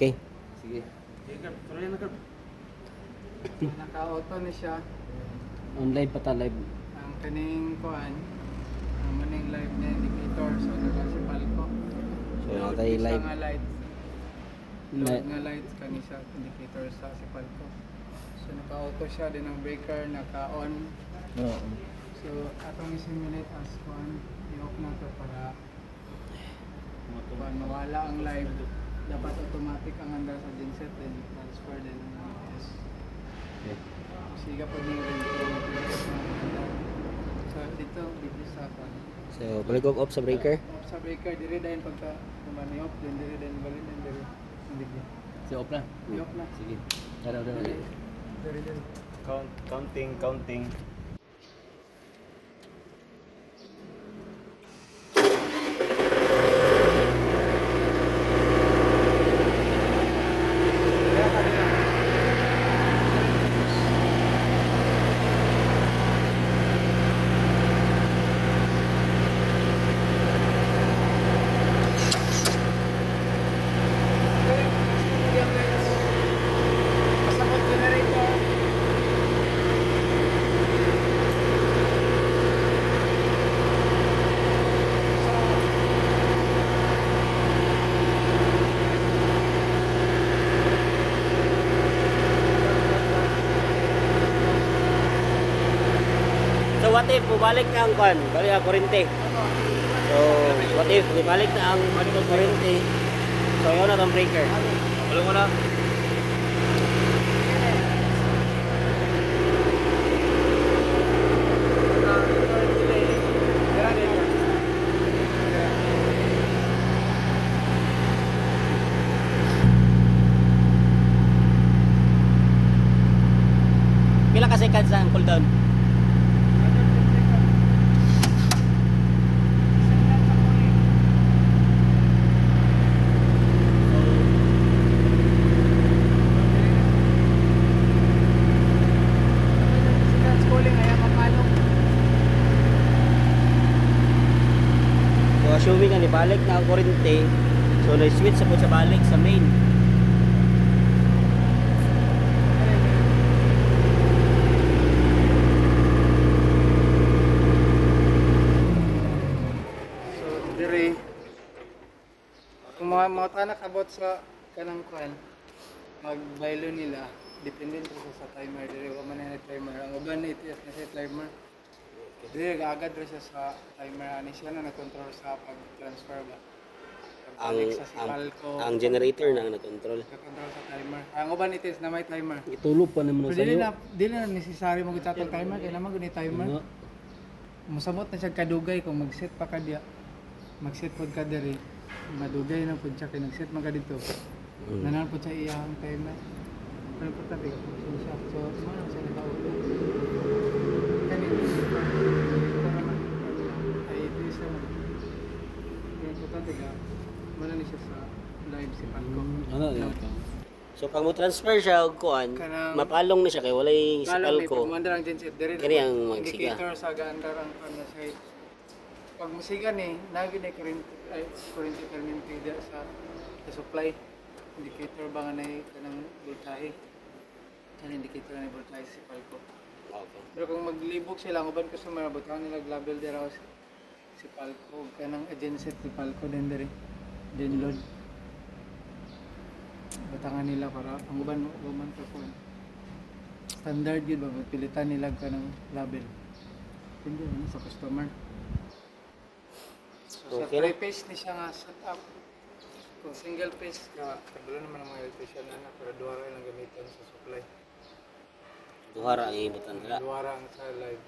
Okay. Sige. Naka-auto ni siya. Online pa ta live. Ang kaning kuan, ang maning live na indicator so nakasipal ko. So natay live. Nga lights. Na, Load nga lights kani sa indicator sa sipal ko. So naka-auto siya din ang breaker naka-on. Oo. So atong i-simulate as kuan, i-off na to para kuan mawala ang live. Dapat automatic ang andar sa genset then transfer din ang AS. Okay. Siga po din rin so dito sa kuan. So balik ko off sa breaker. Sa breaker dire dahil pagka kumani off din dire dahil balik din dire. Hindi ko. So off na. I-off na. Sige. Dara. Dire. Counting. Pasabot generator. So what if bumalik na ang kwan? Balik ang kurente. So what if bumalik na ang kurente? So yun na tong breaker. Wala mo na. Pila ka seconds ang cooldown? So assuming nga balik na ang kurente, so na-switch sa sa balik sa main. So dire kung mga tanak abot sa kanang kuan magbaylo nila depende sa timer dire wa man na timer ang uban ni its na sa timer dire agad ra siya sa timer ani siya na nag-control sa pag-transfer ba Ang sa Sipalco ang generator na nag-control. nag-control sa timer ang uban its na may timer Itulog pa naman pero dili na necessary mo gitapon timer kay naman guni timer mosamot na siya kadugay kung mag-set pa ka diya mag-set pod ka diri madugay na pod siya kay nag-set man ka dito nanan pod siya iyang timer pero po tabi siya so ano siya nakaulo kani ay ito siya pero po tabi ka wala ni siya sa live si Palco Ano yan? So pag mo transfer siya og kuan, Kanang- mapalong na siya kay walay Kala may Sipalco. pagmandar ang genset diri Kani ang magsiga. indicator sa gaandar ang ano sa pag musiga ni nagi na current permanente dira sa supply indicator ba nga nay kanang voltahe kan indicator na voltahe si Palco Okay. pero kung maglibog sila ang uban customer butawan nila label dira si Palco kanang genset si Palco din diri din load batangan nila para ang uban ka po standard yun ba pilitan nila ka ng label hindi ano sa customer so Okay sa na. 3 phase ni siya nga set up kung single phase ka kabalo naman ang mga electrician na pero duwara lang gamitan sa supply Duhara ang ibutan nila. duwara ang sa live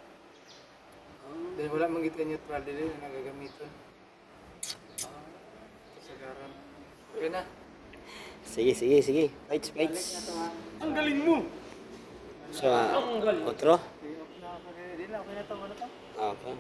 dahil wala mangitan neutral dili na nagagamitan kasagaran okay na Sige. Fights. balik na to ha Ang galing mo. So, otro? okay na ako dili okay na to wala to Okay.